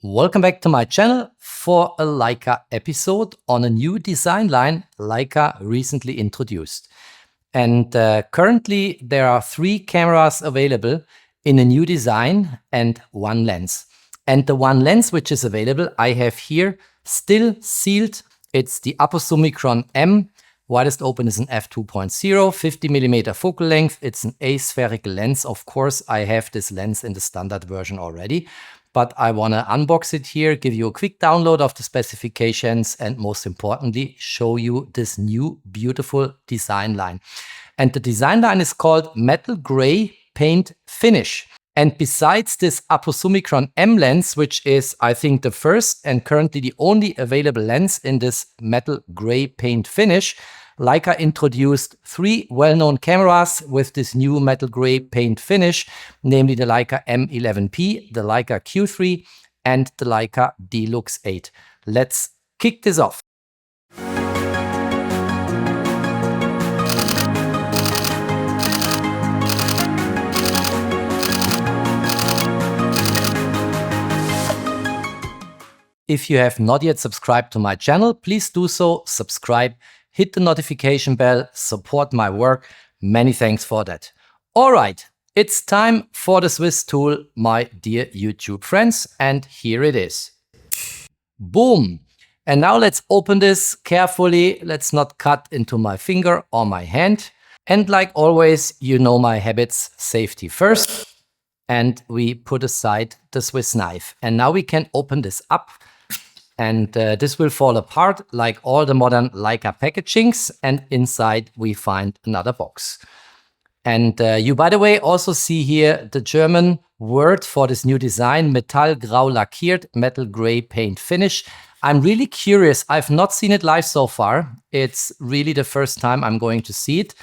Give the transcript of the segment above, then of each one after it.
Welcome back to my channel for a Leica episode on a new design line Leica recently introduced. And currently there are 3 cameras available in a new design and 1 lens. And the 1 lens which is available I have here still sealed. It's the Apo-Summicron-M. Widest open is an f2.0, 50mm focal length. It's an aspherical lens. Of course, I have this lens in the standard version already. But I want to unbox it here, give you a quick download of the specifications, and most importantly, show you this new beautiful design line. And the design line is called Metal Gray Paint Finish. And besides this Apo-Summicron-M lens, which is, I think, the first and currently the only available lens in this metal gray paint finish, Leica introduced 3 well-known cameras with this new metal gray paint finish, namely the Leica M11P, the Leica Q3, and the Leica D-Lux 8. Let's kick this off. If you have not yet subscribed to my channel, please do so, subscribe, hit the notification bell, support my work. Many thanks for that. All right, it's time for the Swiss tool, my dear YouTube friends, and here it is. Boom! And now let's open this carefully. Let's not cut into my finger or my hand. And like always, you know my habits, safety first. And we put aside the Swiss knife. And now we can open this up. And this will fall apart like all the modern Leica packagings. And inside we find another box. And you, by the way, also see here the German word for this new design, Metallgrau lackiert, metal gray paint finish. I'm really curious. I've not seen it live so far. It's really the first time I'm going to see it.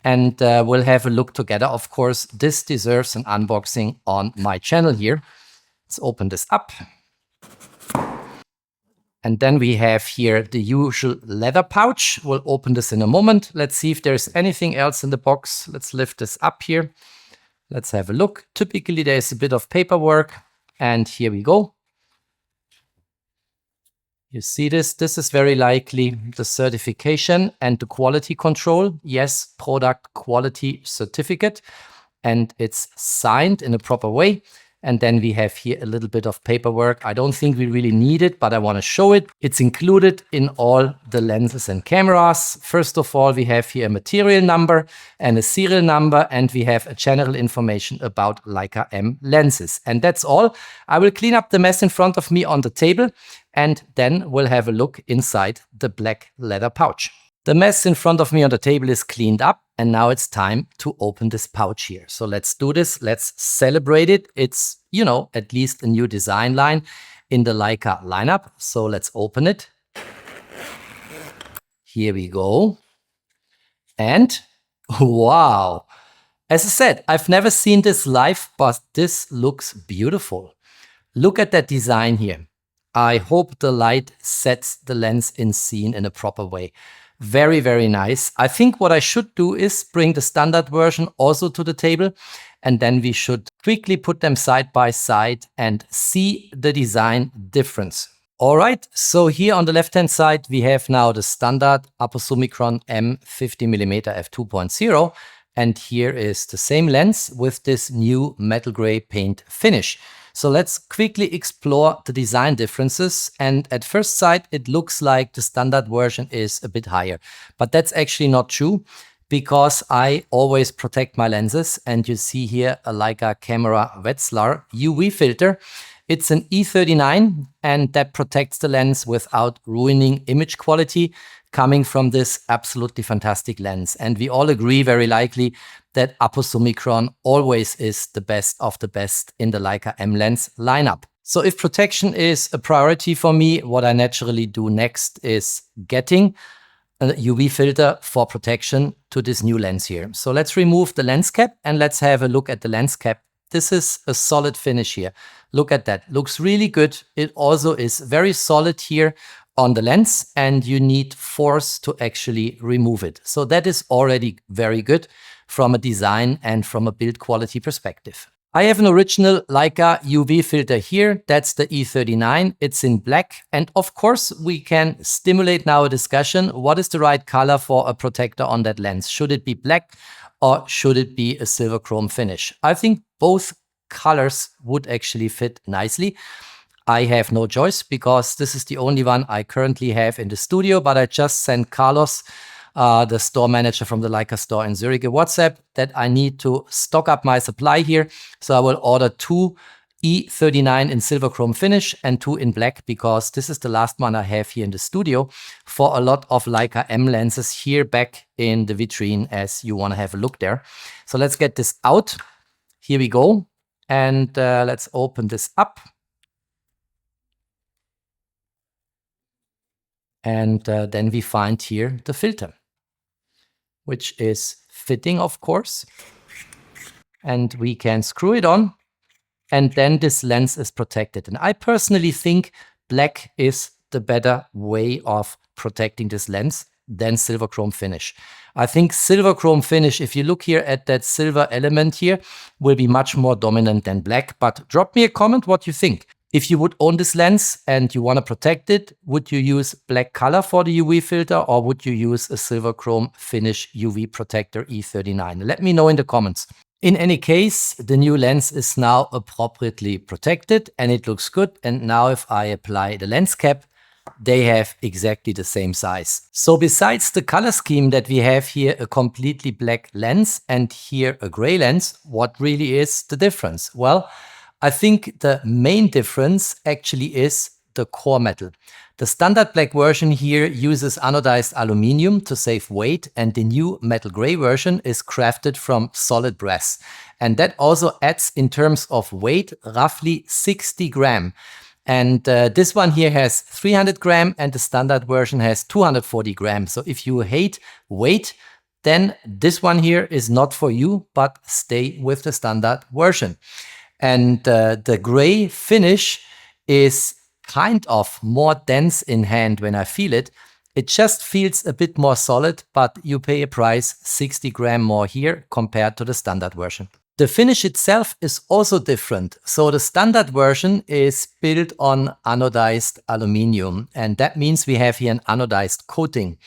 And we'll have a look together. Of course, this deserves an unboxing on my channel here. Let's open this up. And then we have here the usual leather pouch. We'll open this in a moment. Let's see if there's anything else in the box. Let's lift this up here. Let's have a look. Typically, there's a bit of paperwork. And here we go. You see this? This is very likely the certification and the quality control. Yes, product quality certificate. And it's signed in a proper way. And then we have here a little bit of paperwork. I don't think we really need it, but I want to show it. It's included in all the lenses and cameras. First of all, we have here a material number and a serial number, and we have a general information about Leica-M lenses. And that's all. I will clean up the mess in front of me on the table, and then we'll have a look inside the black leather pouch. The mess in front of me on the table is cleaned up, and now it's time to open this pouch here. So let's do this. Let's celebrate it. It's, you know, at least a new design line in the Leica lineup. So let's open it. Here we go. And wow. As I said, I've never seen this live, but this looks beautiful. Look at that design here. I hope the light sets the lens in scene in a proper way. Very, very nice. I think what I should do is bring the standard version also to the table, and then we should quickly put them side by side and see the design difference. All right, so here on the left-hand side, we have now the standard Apo-Summicron-M 50mm f2.0, and here is the same lens with this new metal gray paint finish. So let's quickly explore the design differences. And at first sight, it looks like the standard version is a bit higher. But that's actually not true, because I always protect my lenses. And you see here a Leica Camera Wetzlar UV filter. It's an E39, and that protects the lens without ruining image quality coming from this absolutely fantastic lens. And we all agree very likely that Apo-Summicron always is the best of the best in the Leica-M lens lineup. So if protection is a priority for me, what I naturally do next is getting a UV filter for protection to this new lens here. So let's remove the lens cap and let's have a look at the lens cap. This is a solid finish here. Look at that. Looks really good. It also is very solid here on the lens, and you need force to actually remove it. So that is already very good from a design and from a build quality perspective. I have an original Leica UV filter here. That's the E39. It's in black. And of course, we can stimulate now a discussion. What is the right color for a protector on that lens? Should it be black or should it be a silver chrome finish? I think both colors would actually fit nicely. I have no choice because this is the only one I currently have in the studio, but I just sent Carlos, the store manager from the Leica store in Zurich, a WhatsApp that I need to stock up my supply here. So I will order 2 E39 in silver chrome finish and 2 in black, because this is the last one I have here in the studio for a lot of Leica-M lenses here back in the vitrine, as you want to have a look there. So let's get this out. Here we go. And let's open this up. And then we find here the filter, which is fitting, of course. And we can screw it on, and then this lens is protected. And I personally think black is the better way of protecting this lens than silver chrome finish. I think silver chrome finish, if you look here at that silver element here, will be much more dominant than black. But drop me a comment what you think. If you would own this lens and you want to protect it, would you use black color for the UV filter, or would you use a silver chrome finish UV protector E39? Let me know in the comments. In any case, the new lens is now appropriately protected and it looks good. And now if I apply the lens cap, they have exactly the same size. So besides the color scheme that we have here, a completely black lens and here a gray lens, what really is the difference? Well, I think the main difference actually is the core metal. The standard black version here uses anodized aluminium to save weight, and the new metal gray version is crafted from solid brass. And that also adds, in terms of weight, roughly 60 gram. And this one here has 300 gram and the standard version has 240 grams. So if you hate weight, then this one here is not for you, but stay with the standard version. And the gray finish is kind of more dense in hand when I feel it. It just feels a bit more solid, but you pay a price 60 gram more here compared to the standard version. The finish itself is also different. So the standard version is built on anodized aluminium, and that means we have here an anodized coating.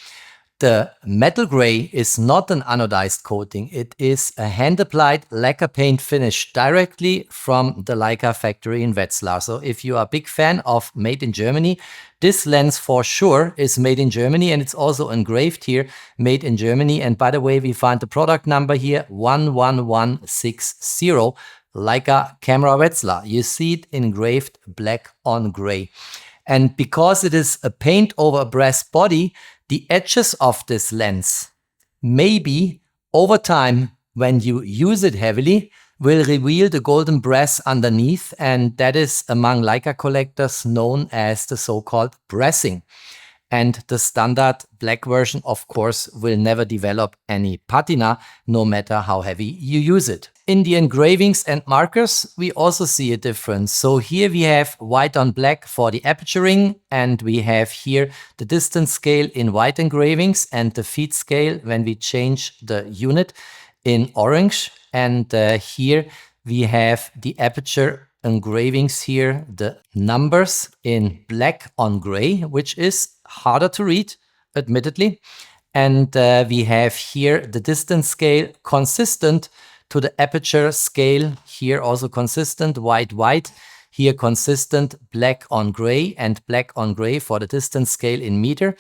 The metal gray is not an anodized coating. It is a hand-applied lacquer paint finish directly from the Leica factory in Wetzlar. So if you are a big fan of made in Germany, this lens for sure is made in Germany, and it's also engraved here, made in Germany. And by the way, we find the product number here, 11160, Leica camera Wetzlar. You see it engraved black on gray. And because it is a paint over a brass body, the edges of this lens, maybe over time, when you use it heavily, will reveal the golden brass underneath, and that is among Leica collectors known as the so-called brassing. And the standard black version, of course, will never develop any patina, no matter how heavy you use it. In the engravings and markers, we also see a difference. So here we have white on black for the aperturing, and we have here the distance scale in white engravings and the feed scale when we change the unit in orange. And here we have the aperture engravings here, the numbers in black on gray, which is harder to read, admittedly. And we have here the distance scale consistent to the aperture scale, here also consistent, white, here consistent, black on gray, and black on gray for the distance scale in meter.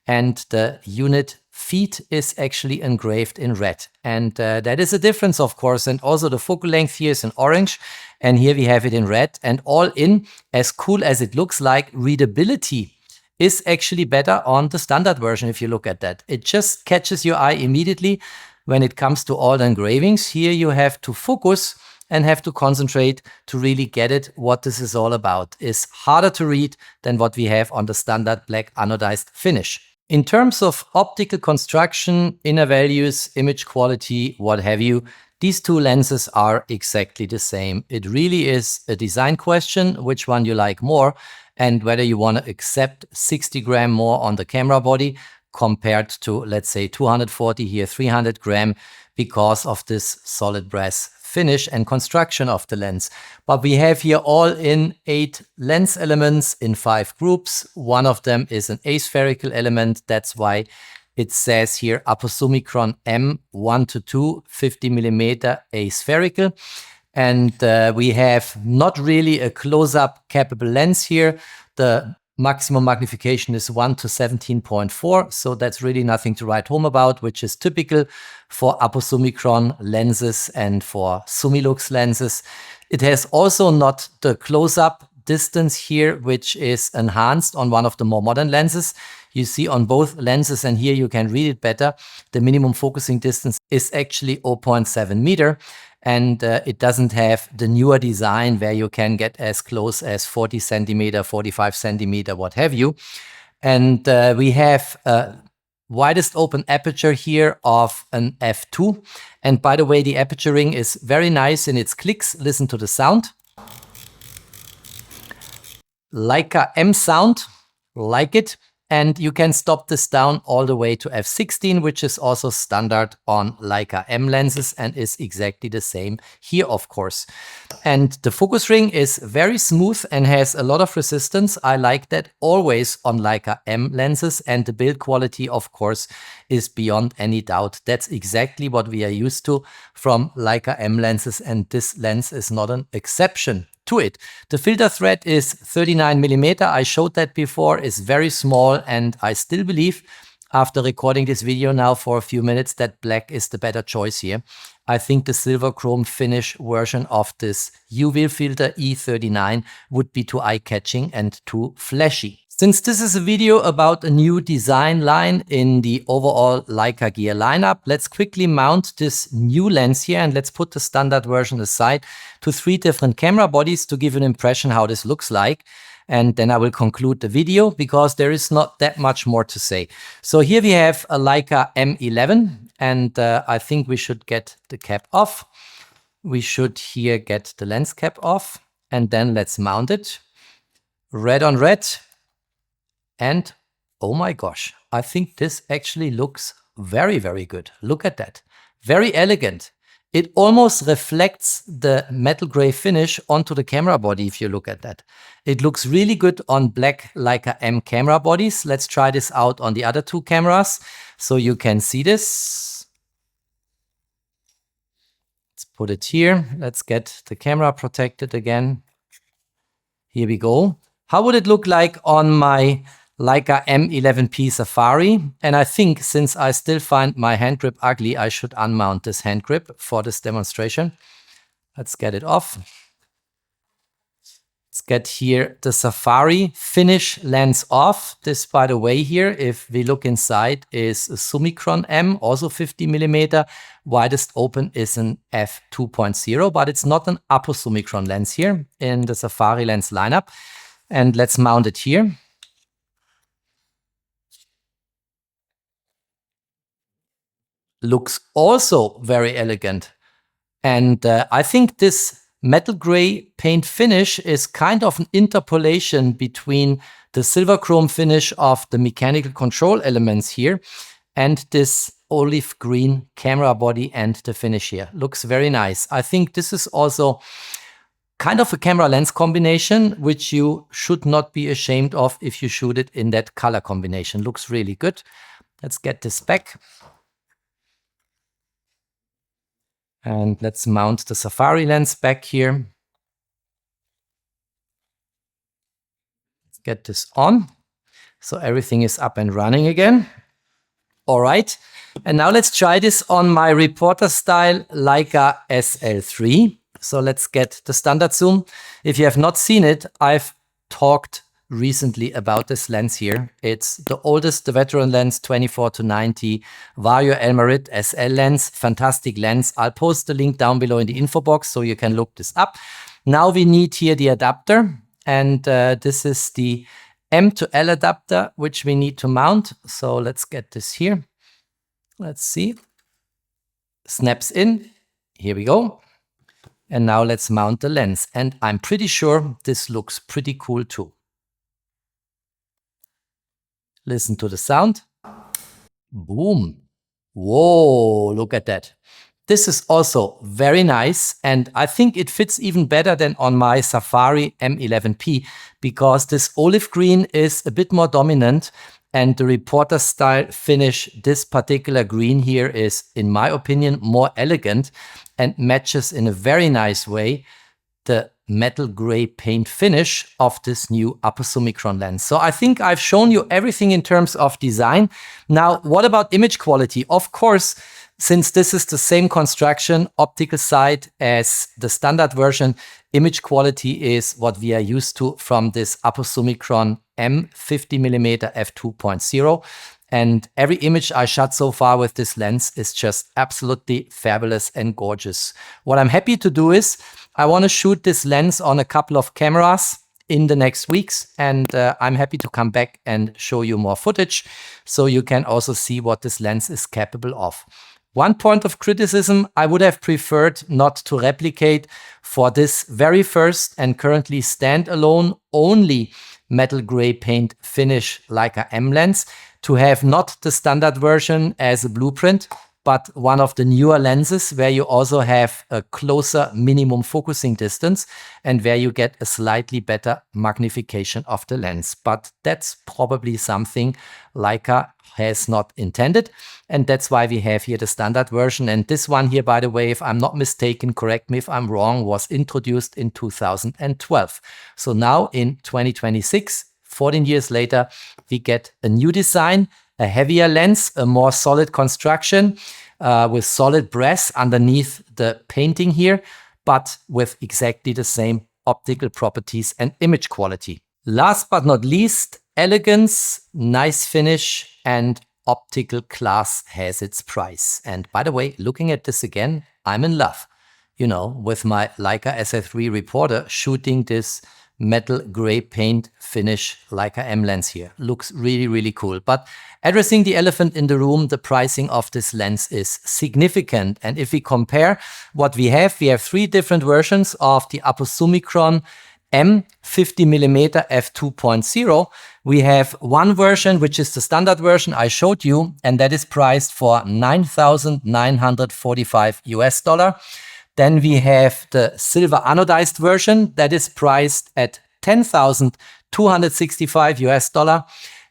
And the unit feet is actually engraved in red. And that is a difference, of course. And also the focal length here is in orange, and here we have it in red. And all in, as cool as it looks like, readability is actually better on the standard version if you look at that. It just catches your eye immediately when it comes to all the engravings. Here you have to focus and have to concentrate to really get it what this is all about. It's harder to read than what we have on the standard black anodized finish. In terms of optical construction, inner values, image quality, what have you, these two lenses are exactly the same. It really is a design question, which one you like more, and whether you want to accept 60 gram more on the camera body compared to, let's say, 240 here, 300 gram, because of this solid brass finish and construction of the lens. But we have here all in 8 lens elements in 5 groups. One of them is an aspherical element. That's why it says here Apo-Summicron-M 1 to 2 50mm aspherical. And we have not really a close-up capable lens here. The maximum magnification is 1 to 17.4, so that's really nothing to write home about, which is typical for Apo-Summicron lenses and for Summilux lenses. It has also not the close-up distance here, which is enhanced on one of the more modern lenses. You see on both lenses, and here you can read it better, the minimum focusing distance is actually 0.7 meter. And it doesn't have the newer design where you can get as close as 40 centimeter, 45 centimeter, what have you. And we have a widest open aperture here of an f2. And by the way, the aperturing is very nice in its clicks. Listen to the sound. Leica-M sound, like it. And you can stop this down all the way to f16, which is also standard on Leica-M lenses and is exactly the same here, of course. And the focus ring is very smooth and has a lot of resistance. I like that always on Leica-M lenses, and the build quality, of course, is beyond any doubt. That's exactly what we are used to from Leica-M lenses, and this lens is not an exception to it. The filter thread is 39mm. I showed that before. It's very small, and I still believe, after recording this video now for a few minutes, that black is the better choice here. I think the silver chrome finish version of this UV filter E39 would be too eye-catching and too flashy. Since this is a video about a new design line in the overall Leica gear lineup, let's quickly mount this new lens here, and let's put the standard version aside to 3 different camera bodies to give an impression how this looks like. And then I will conclude the video because there is not that much more to say. So here we have a Leica M11, and I think we should get the cap off. We should here get the lens cap off, and then let's mount it. Red on red. And oh my gosh, I think this actually looks very, very good. Look at that. Very elegant. It almost reflects the metal gray finish onto the camera body if you look at that. It looks really good on black Leica-M camera bodies. Let's try this out on the other 2 cameras so you can see this. Let's put it here. Let's get the camera protected again. Here we go. How would it look like on my Leica M11P Safari? And I think since I still find my hand grip ugly, I should unmount this hand grip for this demonstration. Let's get it off. Let's get here the Safari finish lens off. This, by the way, here, if we look inside, is a Summicron-M, also 50mm. Widest open is an f2.0, but it's not an Apo-Summicron lens here in the Safari lens lineup. And let's mount it here. Looks also very elegant. And I think this metal gray paint finish is kind of an interpolation between the silver chrome finish of the mechanical control elements here and this olive green camera body and the finish here. Looks very nice. I think this is also kind of a camera lens combination, which you should not be ashamed of if you shoot it in that color combination. Looks really good. Let's get this back. And let's mount the Safari lens back here. Let's get this on. So everything is up and running again. All right. And now let's try this on my reporter style Leica SL3. So let's get the standard zoom. If you have not seen it, I've talked recently about this lens here. It's the oldest, the veteran lens, 24-90 Vario-Elmarit-SL lens. Fantastic lens. I'll post the link down below in the info box so you can look this up. Now we need here the adapter, and this is the M to L adapter, which we need to mount. So let's get this here. Let's see. Snaps in. Here we go. And now let's mount the lens. And I'm pretty sure this looks pretty cool too. Listen to the sound. Boom. Whoa, look at that. This is also very nice, and I think it fits even better than on my Safari M11P because this olive green is a bit more dominant, and the reporter style finish, this particular green here, is, in my opinion, more elegant and matches in a very nice way the metal gray paint finish of this new Apo-Summicron lens. So I think I've shown you everything in terms of design. Now, what about image quality? Of course, since this is the same construction, optical side as the standard version, image quality is what we are used to from this Apo-Summicron-M 50mm f2.0. And every image I shot so far with this lens is just absolutely fabulous and gorgeous. What I'm happy to do is I want to shoot this lens on a couple of cameras in the next weeks, and I'm happy to come back and show you more footage so you can also see what this lens is capable of. One point of criticism, I would have preferred not to replicate for this very first and currently standalone only metal gray paint finish Leica-M lens, to have not the standard version as a blueprint, but one of the newer lenses where you also have a closer minimum focusing distance and where you get a slightly better magnification of the lens. But that's probably something Leica has not intended, and that's why we have here the standard version. And this one here, by the way, if I'm not mistaken, correct me if I'm wrong, was introduced in 2012. So now in 2026, 14 years later, we get a new design, a heavier lens, a more solid construction with solid brass underneath the painting here, but with exactly the same optical properties and image quality. Last but not least, elegance, nice finish, and optical class has its price. And by the way, looking at this again, I'm in love, you know, with my Leica SL3 reporter shooting this metal gray paint finish Leica-M lens here. Looks really, really cool. But addressing the elephant in the room, the pricing of this lens is significant. And if we compare what we have three different versions of the Apo-Summicron-M 50mm f2.0. We have one version, which is the standard version I showed you, and that is priced for $9,945. Then we have the silver anodized version that is priced at $10,265.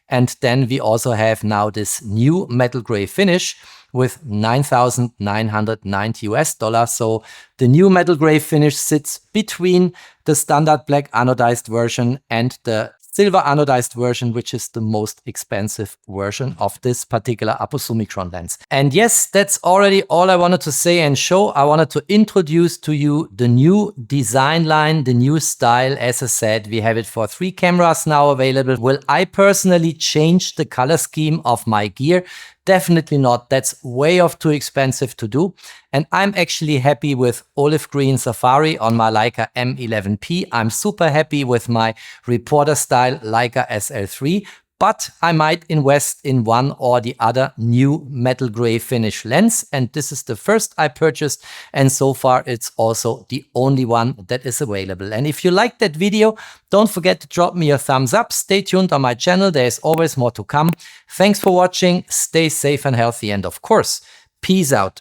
And then we also have now this new metal gray finish with $9,990. So the new metal gray finish sits between the standard black anodized version and the silver anodized version, which is the most expensive version of this particular Apo-Summicron lens. And yes, that's already all I wanted to say and show. I wanted to introduce to you the new design line, the new style. As I said, we have it for 3 cameras now available. Will I personally change the color scheme of my gear? Definitely not. That's way off too expensive to do. And I'm actually happy with olive green Safari on my Leica M11P. I'm super happy with my reporter style Leica SL3. But I might invest in one or the other new metal gray finish lens. And this is the first I purchased. And so far, it's also the only one that is available. And if you liked that video, don't forget to drop me a thumbs up. Stay tuned on my channel. There's always more to come. Thanks for watching. Stay safe and healthy. And of course, peace out.